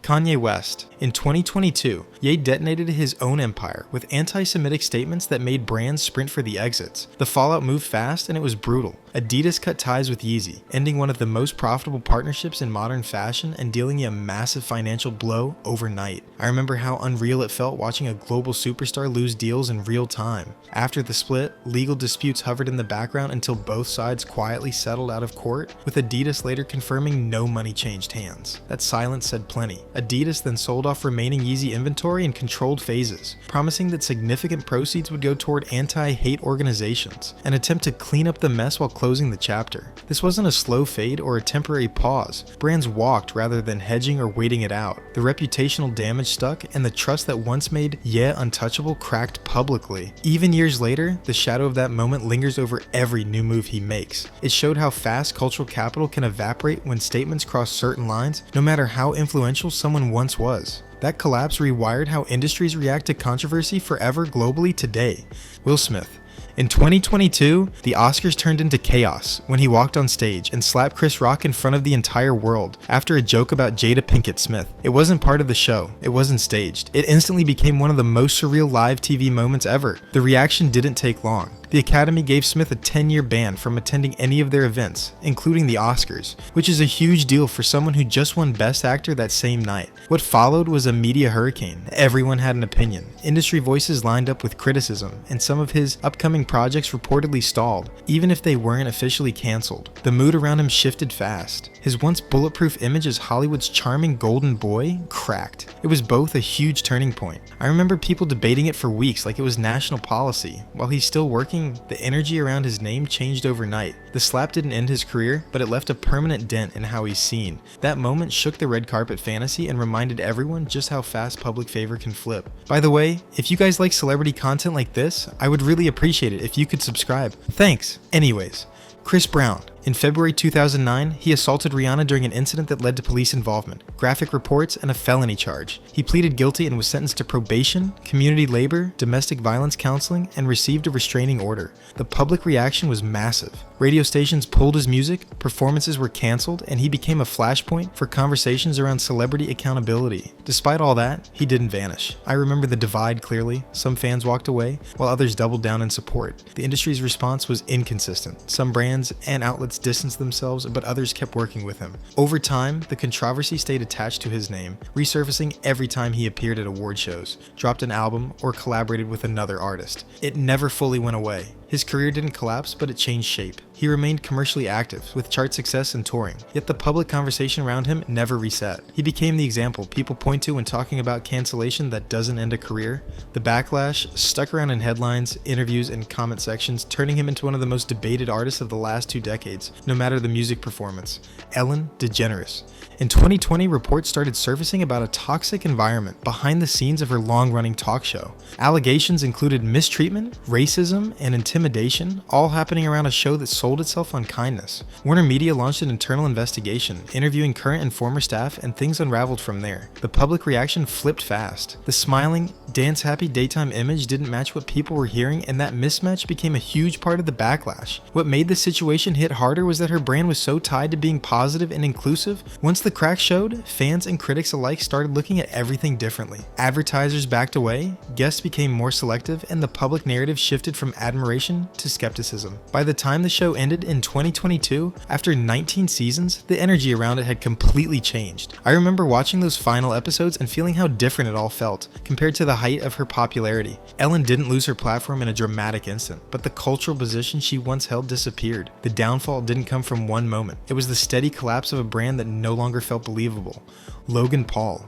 Kanye West. In 2022, Ye detonated his own empire with anti-Semitic statements that made brands sprint for the exits. The fallout moved fast and it was brutal. Adidas cut ties with Yeezy, ending one of the most profitable partnerships in modern fashion and dealing a massive financial blow overnight. I remember how unreal it felt watching a global superstar lose deals in real time. After the split, legal disputes hovered in the background until both sides quietly settled out of court, with Adidas later confirming no money changed hands. That silence said plenty. Adidas then sold off remaining Yeezy inventory in controlled phases, promising that significant proceeds would go toward anti-hate organizations, an attempt to clean up the mess while closing the chapter. This wasn't a slow fade or a temporary pause. Brands walked rather than hedging or waiting it out. The reputational damage stuck, and the trust that once made Ye untouchable cracked publicly. Even years later, the shadow of that moment lingers over every new move he makes. It showed how fast cultural capital can evaporate when statements cross certain lines, no matter how influential someone once was. That collapse rewired how industries react to controversy forever globally today. Will Smith. In 2022, the Oscars turned into chaos when he walked on stage and slapped Chris Rock in front of the entire world after a joke about Jada Pinkett Smith. It wasn't part of the show, it wasn't staged. It instantly became one of the most surreal live TV moments ever. The reaction didn't take long. The Academy gave Smith a 10-year ban from attending any of their events, including the Oscars, which is a huge deal for someone who just won Best Actor that same night. What followed was a media hurricane. Everyone had an opinion. Industry voices lined up with criticism, and some of his upcoming projects reportedly stalled, even if they weren't officially canceled. The mood around him shifted fast. His once bulletproof image as Hollywood's charming golden boy cracked. It was both a huge turning point. I remember people debating it for weeks like it was national policy. While he's still working, the energy around his name changed overnight. The slap didn't end his career, but it left a permanent dent in how he's seen. That moment shook the red carpet fantasy and reminded everyone just how fast public favor can flip. By the way, if you guys like celebrity content like this, I would really appreciate it if you could subscribe. Thanks. Anyways, Chris Brown. In February 2009, he assaulted Rihanna during an incident that led to police involvement, graphic reports, and a felony charge. He pleaded guilty and was sentenced to probation, community labor, domestic violence counseling, and received a restraining order. The public reaction was massive. Radio stations pulled his music, performances were canceled, and he became a flashpoint for conversations around celebrity accountability. Despite all that, he didn't vanish. I remember the divide clearly. Some fans walked away, while others doubled down in support. The industry's response was inconsistent. Some brands and outlets distanced themselves, but others kept working with him. Over time, the controversy stayed attached to his name, resurfacing every time he appeared at award shows, dropped an album, or collaborated with another artist. It never fully went away. His career didn't collapse, but it changed shape. He remained commercially active, with chart success and touring, yet the public conversation around him never reset. He became the example people point to when talking about cancellation that doesn't end a career. The backlash stuck around in headlines, interviews, and comment sections, turning him into one of the most debated artists of the last 2 decades, no matter the music performance. Ellen DeGeneres. In 2020, reports started surfacing about a toxic environment behind the scenes of her long-running talk show. Allegations included mistreatment, racism, and intimidation, all happening around a show that sold itself on kindness. Warner Media launched an internal investigation, interviewing current and former staff, and things unraveled from there. The public reaction flipped fast. The smiling, dance-happy daytime image didn't match what people were hearing, and that mismatch became a huge part of the backlash. What made the situation hit harder was that her brand was so tied to being positive and inclusive. Once the crack showed, fans and critics alike started looking at everything differently. Advertisers backed away, guests became more selective, and the public narrative shifted from admiration to skepticism. By the time the show ended in 2022, after 19 seasons, the energy around it had completely changed. I remember watching those final episodes and feeling how different it all felt, compared to the height of her popularity. Ellen didn't lose her platform in a dramatic instant, but the cultural position she once held disappeared. The downfall didn't come from one moment. It was the steady collapse of a brand that no longer felt believable. Logan Paul.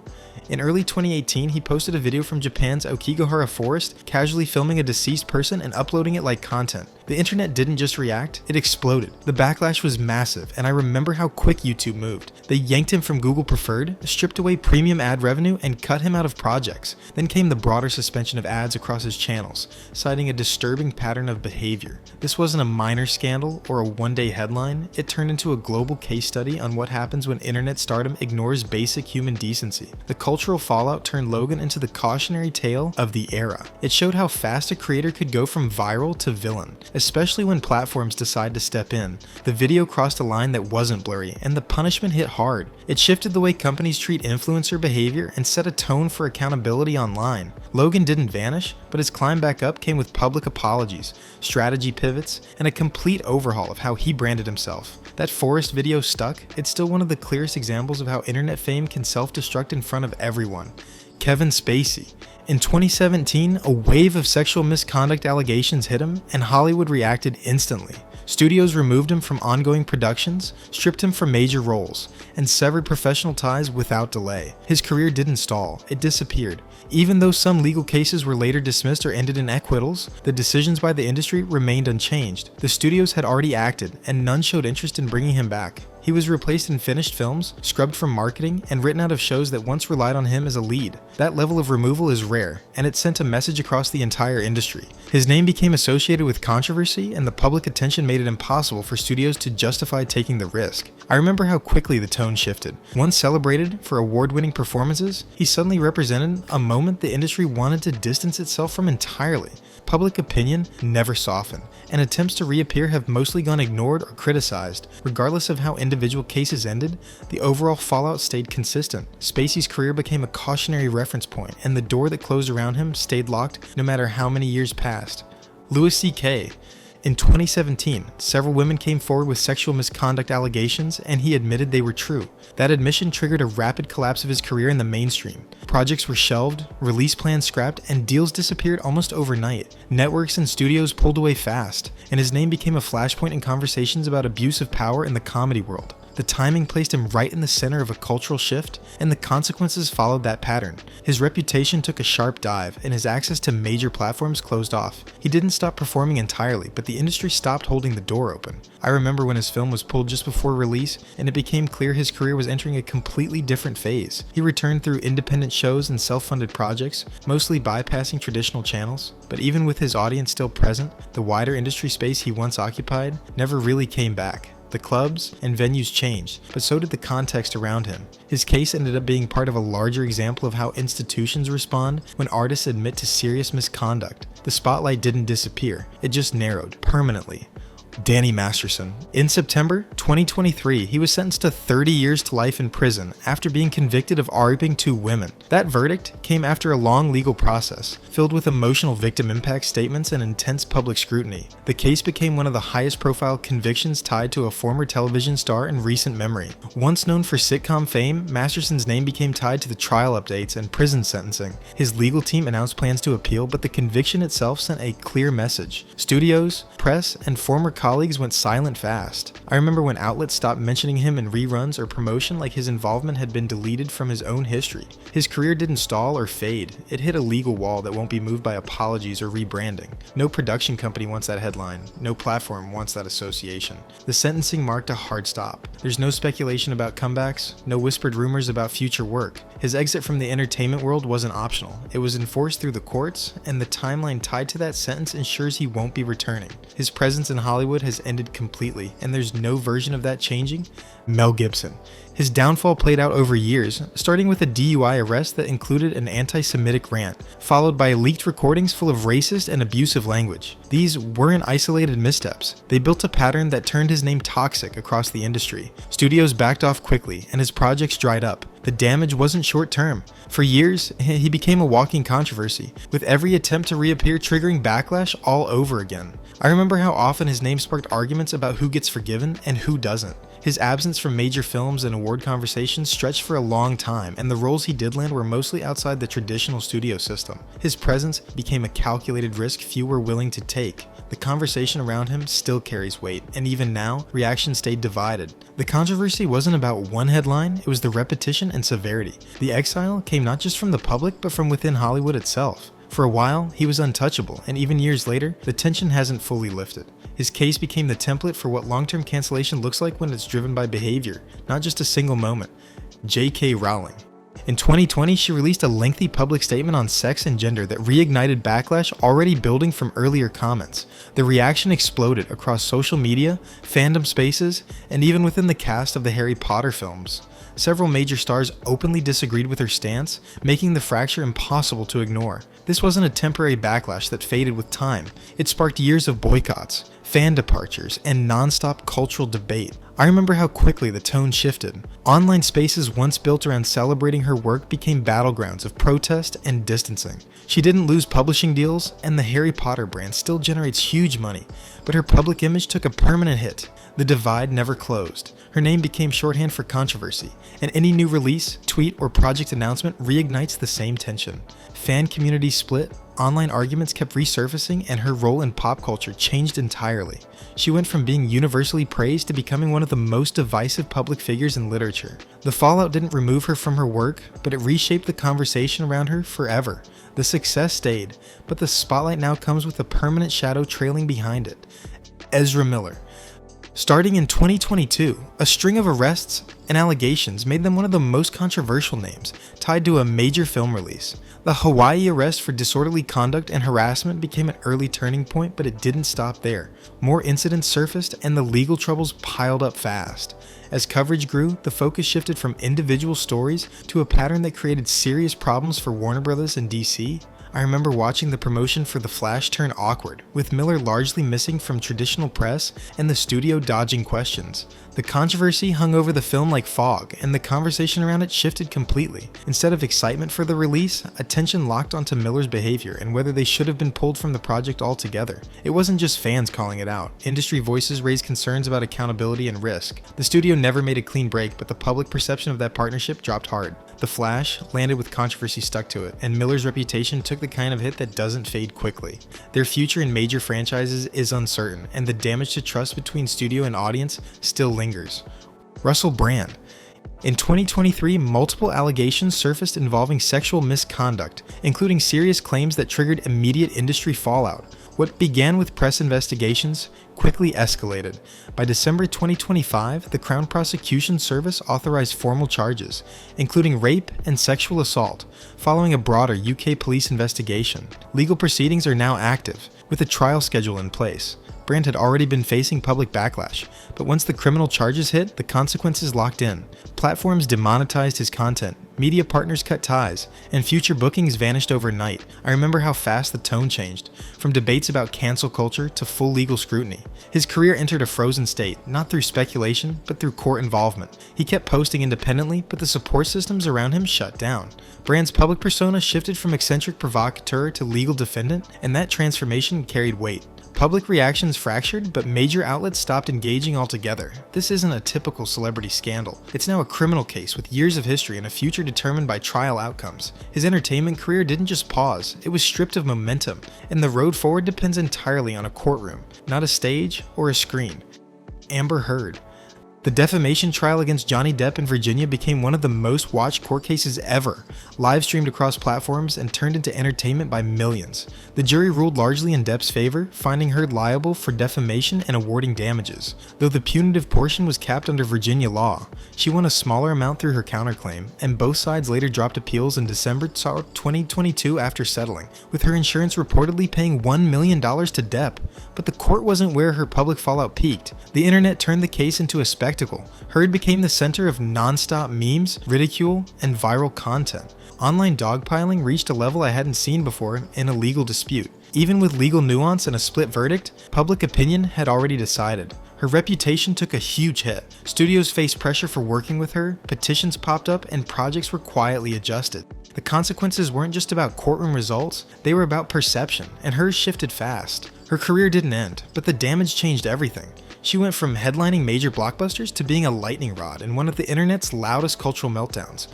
In early 2018, he posted a video from Japan's Aokigahara forest, casually filming a deceased person and uploading it like content. The internet didn't just react, it exploded. The backlash was massive, and I remember how quick YouTube moved. They yanked him from Google Preferred, stripped away premium ad revenue, and cut him out of projects. Then came the broader suspension of ads across his channels, citing a disturbing pattern of behavior. This wasn't a minor scandal or a one-day headline, it turned into a global case study on what happens when internet stardom ignores basic human decency. The cultural fallout turned Logan into the cautionary tale of the era. It showed how fast a creator could go from viral to villain, especially when platforms decide to step in. The video crossed a line that wasn't blurry, and the punishment hit hard. It shifted the way companies treat influencer behavior and set a tone for accountability online. Logan didn't vanish, but his climb back up came with public apologies, strategy pivots, and a complete overhaul of how he branded himself. That Forest video stuck. It's still one of the clearest examples of how internet fame can self-destruct in front of everyone. Kevin Spacey. In 2017, a wave of sexual misconduct allegations hit him, and Hollywood reacted instantly. Studios removed him from ongoing productions, stripped him from major roles, and severed professional ties without delay. His career didn't stall, it disappeared. Even though some legal cases were later dismissed or ended in acquittals, the decisions by the industry remained unchanged. The studios had already acted, and none showed interest in bringing him back. He was replaced in finished films, scrubbed from marketing, and written out of shows that once relied on him as a lead. That level of removal is rare, and it sent a message across the entire industry. His name became associated with controversy, and the public attention made it impossible for studios to justify taking the risk. I remember how quickly the tone shifted. Once celebrated for award-winning performances, he suddenly represented a moment the industry wanted to distance itself from entirely. Public opinion never softened, and attempts to reappear have mostly gone ignored or criticized. Regardless of how individual cases ended, the overall fallout stayed consistent. Spacey's career became a cautionary reference point, and the door that closed around him stayed locked no matter how many years passed. Louis C.K. In 2017, several women came forward with sexual misconduct allegations, and he admitted they were true. That admission triggered a rapid collapse of his career in the mainstream. Projects were shelved, release plans scrapped, and deals disappeared almost overnight. Networks and studios pulled away fast, and his name became a flashpoint in conversations about abuse of power in the comedy world. The timing placed him right in the center of a cultural shift, and the consequences followed that pattern. His reputation took a sharp dive, and his access to major platforms closed off. He didn't stop performing entirely, but the industry stopped holding the door open. I remember when his film was pulled just before release, and it became clear his career was entering a completely different phase. He returned through independent shows and self-funded projects, mostly bypassing traditional channels. But even with his audience still present, the wider industry space he once occupied never really came back. The clubs and venues changed, but so did the context around him. His case ended up being part of a larger example of how institutions respond when artists admit to serious misconduct. The spotlight didn't disappear, it just narrowed permanently. Danny Masterson. In September 2023, he was sentenced to 30 years to life in prison after being convicted of raping 2 women. That verdict came after a long legal process, filled with emotional victim impact statements and intense public scrutiny. The case became one of the highest profile convictions tied to a former television star in recent memory. Once known for sitcom fame, Masterson's name became tied to the trial updates and prison sentencing. His legal team announced plans to appeal, but the conviction itself sent a clear message. Studios, press, and former colleagues went silent fast. I remember when outlets stopped mentioning him in reruns or promotion like his involvement had been deleted from his own history. His career didn't stall or fade. It hit a legal wall that won't be moved by apologies or rebranding. No production company wants that headline. No platform wants that association. The sentencing marked a hard stop. There's no speculation about comebacks, no whispered rumors about future work. His exit from the entertainment world wasn't optional. It was enforced through the courts, and the timeline tied to that sentence ensures he won't be returning. His presence in Hollywood has ended completely, and there's no version of that changing. Mel Gibson. His downfall played out over years, starting with a DUI arrest that included an anti-Semitic rant, followed by leaked recordings full of racist and abusive language. These weren't isolated missteps. They built a pattern that turned his name toxic across the industry. Studios backed off quickly, and his projects dried up. The damage wasn't short-term. For years, he became a walking controversy, with every attempt to reappear triggering backlash all over again. I remember how often his name sparked arguments about who gets forgiven and who doesn't. His absence from major films and award conversations stretched for a long time, and the roles he did land were mostly outside the traditional studio system. His presence became a calculated risk few were willing to take. The conversation around him still carries weight, and even now, reactions stayed divided. The controversy wasn't about one headline, it was the repetition and severity. The exile came not just from the public, but from within Hollywood itself. For a while, he was untouchable, and even years later, the tension hasn't fully lifted. His case became the template for what long-term cancellation looks like when it's driven by behavior, not just a single moment. J.K. Rowling. In 2020, she released a lengthy public statement on sex and gender that reignited backlash already building from earlier comments. The reaction exploded across social media, fandom spaces, and even within the cast of the Harry Potter films. Several major stars openly disagreed with her stance, making the fracture impossible to ignore. This wasn't a temporary backlash that faded with time. It sparked years of boycotts, fan departures, and non-stop cultural debate. I remember how quickly the tone shifted. Online spaces once built around celebrating her work became battlegrounds of protest and distancing. She didn't lose publishing deals, and the Harry Potter brand still generates huge money, but her public image took a permanent hit. The divide never closed. Her name became shorthand for controversy, and any new release, tweet, or project announcement reignites the same tension. Fan communities split, online arguments kept resurfacing, and her role in pop culture changed entirely. She went from being universally praised to becoming one of the most divisive public figures in literature. The fallout didn't remove her from her work, but it reshaped the conversation around her forever. The success stayed, but the spotlight now comes with a permanent shadow trailing behind it. Ezra Miller. Starting in 2022, a string of arrests and allegations made them one of the most controversial names tied to a major film release. The Hawaii arrest for disorderly conduct and harassment became an early turning point, but it didn't stop there. More incidents surfaced and the legal troubles piled up fast. As coverage grew, the focus shifted from individual stories to a pattern that created serious problems for Warner Bros. And DC. I remember watching the promotion for The Flash turn awkward, with Miller largely missing from traditional press and the studio dodging questions. The controversy hung over the film like fog, and the conversation around it shifted completely. Instead of excitement for the release, attention locked onto Miller's behavior and whether they should have been pulled from the project altogether. It wasn't just fans calling it out. Industry voices raised concerns about accountability and risk. The studio never made a clean break, but the public perception of that partnership dropped hard. The Flash landed with controversy stuck to it, and Miller's reputation took the kind of hit that doesn't fade quickly. Their future in major franchises is uncertain, and the damage to trust between studio and audience still lingers. Russell Brand. In 2023, multiple allegations surfaced involving sexual misconduct, including serious claims that triggered immediate industry fallout. What began with press investigations quickly escalated. By December 2025, the Crown Prosecution Service authorized formal charges, including rape and sexual assault, following a broader UK police investigation. Legal proceedings are now active, with a trial schedule in place. Brand had already been facing public backlash, but once the criminal charges hit, the consequences locked in. Platforms demonetized his content, media partners cut ties, and future bookings vanished overnight. I remember how fast the tone changed, from debates about cancel culture to full legal scrutiny. His career entered a frozen state, not through speculation, but through court involvement. He kept posting independently, but the support systems around him shut down. Brand's public persona shifted from eccentric provocateur to legal defendant, and that transformation carried weight. Public reactions fractured, but major outlets stopped engaging altogether. This isn't a typical celebrity scandal. It's now a criminal case with years of history and a future determined by trial outcomes. His entertainment career didn't just pause, it was stripped of momentum, and the road forward depends entirely on a courtroom, not a stage or a screen. Amber Heard. The defamation trial against Johnny Depp in Virginia became one of the most watched court cases ever, live streamed across platforms and turned into entertainment by millions. The jury ruled largely in Depp's favor, finding Heard liable for defamation and awarding damages. Though the punitive portion was capped under Virginia law, she won a smaller amount through her counterclaim, and both sides later dropped appeals in December 2022 after settling, with her insurance reportedly paying $1 million to Depp. But the court wasn't where her public fallout peaked. The internet turned the case into a spectacle. Heard became the center of non-stop memes, ridicule, and viral content. Online dogpiling reached a level I hadn't seen before in a legal dispute. Even with legal nuance and a split verdict, public opinion had already decided. Her reputation took a huge hit. Studios faced pressure for working with her, petitions popped up, and projects were quietly adjusted. The consequences weren't just about courtroom results, they were about perception, and hers shifted fast. Her career didn't end, but the damage changed everything. She went from headlining major blockbusters to being a lightning rod in one of the internet's loudest cultural meltdowns.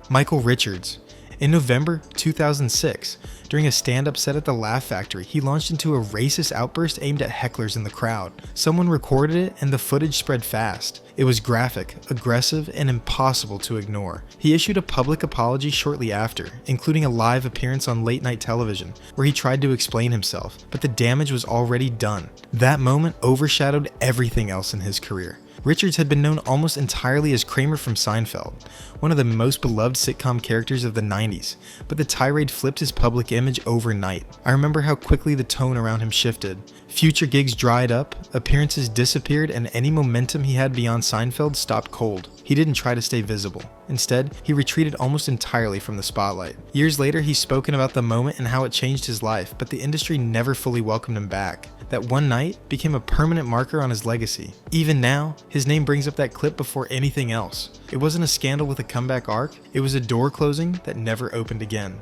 Michael Richards. In November 2006, during a stand-up set at the Laugh Factory, he launched into a racist outburst aimed at hecklers in the crowd. Someone recorded it, and the footage spread fast. It was graphic, aggressive, and impossible to ignore. He issued a public apology shortly after, including a live appearance on late-night television, where he tried to explain himself, but the damage was already done. That moment overshadowed everything else in his career. Richards had been known almost entirely as Kramer from Seinfeld, one of the most beloved sitcom characters of the 90s, but the tirade flipped his public image overnight. I remember how quickly the tone around him shifted. Future gigs dried up, appearances disappeared, and any momentum he had beyond Seinfeld stopped cold. he didn't try to stay visible. Instead, he retreated almost entirely from the spotlight. Years later, he's spoken about the moment and how it changed his life, but the industry never fully welcomed him back. That one night became a permanent marker on his legacy. Even now, his name brings up that clip before anything else. It wasn't a scandal with a comeback arc, it was a door closing that never opened again.